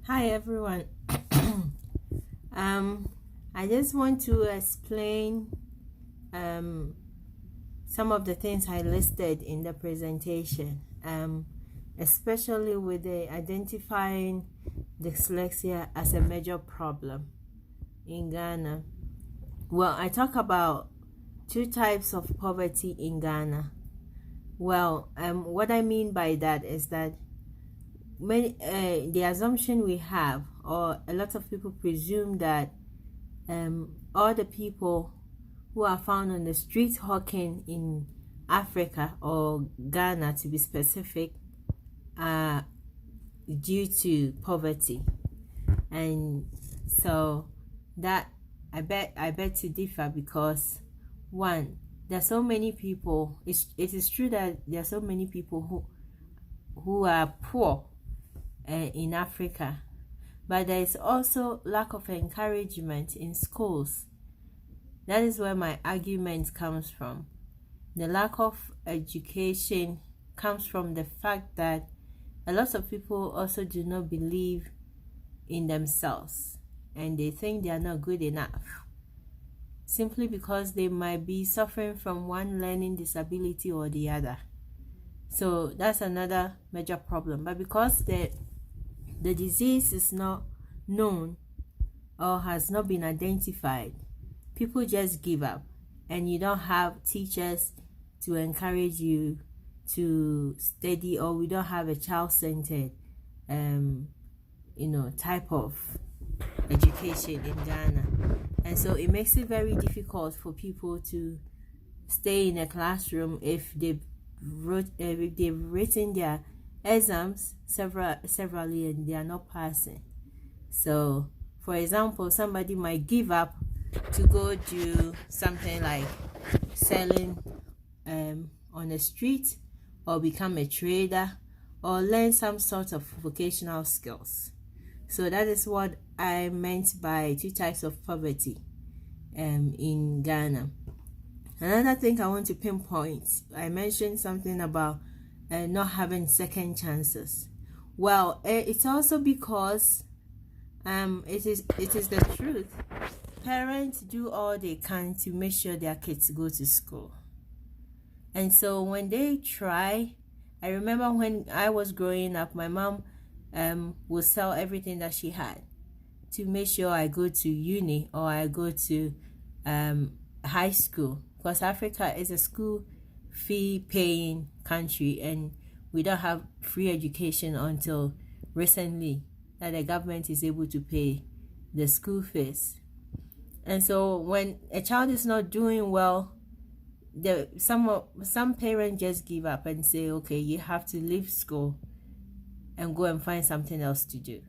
Hi everyone. um, I just want to explain some of the things I listed in the presentation, especially with the identifying dyslexia as a major problem in Ghana. Well, I talk about two types of poverty in Ghana. Well, what I mean by that is that the assumption we have, or a lot of people presume that all the people who are found on the street hawking in Africa or Ghana, to be specific, are due to poverty. And so that I bet to differ, because one, there are so many people. It is true that there are so many people who are poor in Africa, but there is also lack of encouragement in schools. That is where my argument comes from. The lack of education comes from the fact that a lot of people also do not believe in themselves, and they think they are not good enough, simply because they might be suffering from one learning disability or the other. So that's another major problem. But because the disease is not known or has not been identified, people just give up, and you don't have teachers to encourage you to study, or we don't have a child-centered type of education in Ghana. And so it makes it very difficult for people to stay in a classroom if they've written their exams severally and they are not passing. So for example, somebody might give up to go do something like selling on the street, or become a trader, or learn some sort of vocational skills. So that is what I meant by two types of poverty in Ghana. Another thing I want to pinpoint, I mentioned something about not having second chances. Well, it's also because it is the truth. Parents do all they can to make sure their kids go to school. And so when they try, I remember when I was growing up, my mom would sell everything that she had to make sure I go to uni or I go to high school, because Africa is a school fee paying country, and we don't have free education until recently that the government is able to pay the school fees. And so when a child is not doing well, some parents just give up and say, okay, you have to leave school and go and find something else to do.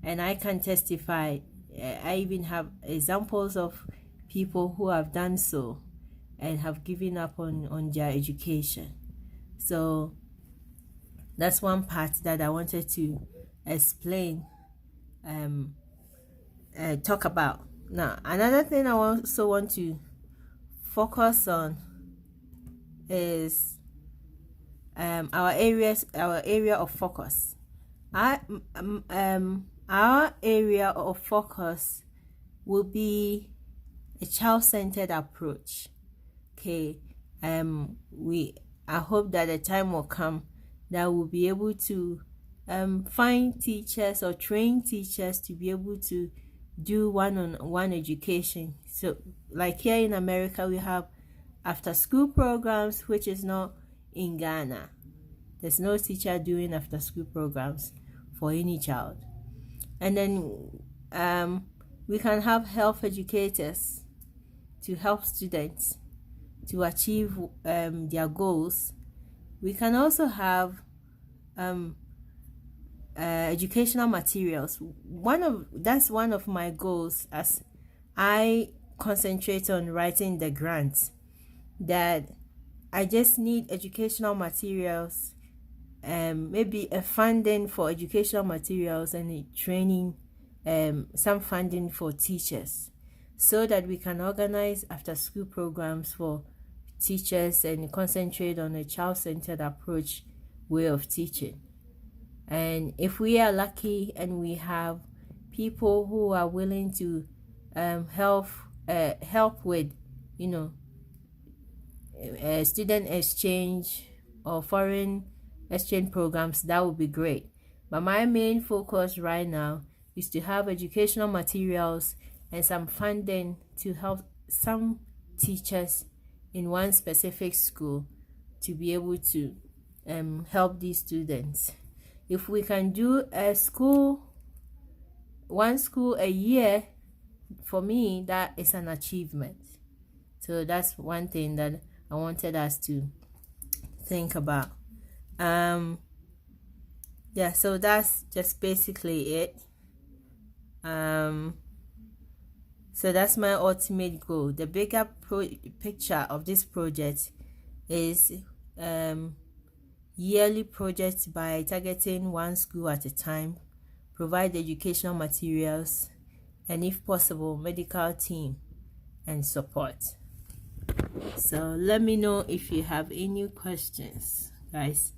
And I can testify, I even have examples of people who have done so and have given up on their education. So that's one part that I wanted to explain, talk about. Now, another thing I also want to focus on is our area of focus. Our area of focus will be a child-centered approach. Okay, I hope that the time will come that we'll be able to find teachers or train teachers to be able to do one-on-one education. So like here in America, we have after school programs, which is not in Ghana. There's no teacher doing after school programs for any child. And then we can have health educators to help students to achieve their goals. We can also have educational materials. That's one of my goals as I concentrate on writing the grants, that I just need educational materials, maybe a funding for educational materials and a training, some funding for teachers, so that we can organize after school programs for teachers and concentrate on a child-centered approach way of teaching. And if we are lucky and we have people who are willing to help with, you know, student exchange or foreign exchange programs, that would be great. But my main focus right now is to have educational materials and some funding to help some teachers in one specific school to be able to help these students. If we can do one school a year, for me, that is an achievement. So that's one thing that I wanted us to think about. Yeah, so that's just basically it. So that's my ultimate goal. The bigger picture of this project is yearly projects by targeting one school at a time, provide educational materials, and if possible, medical team and support. So let me know if you have any questions, guys.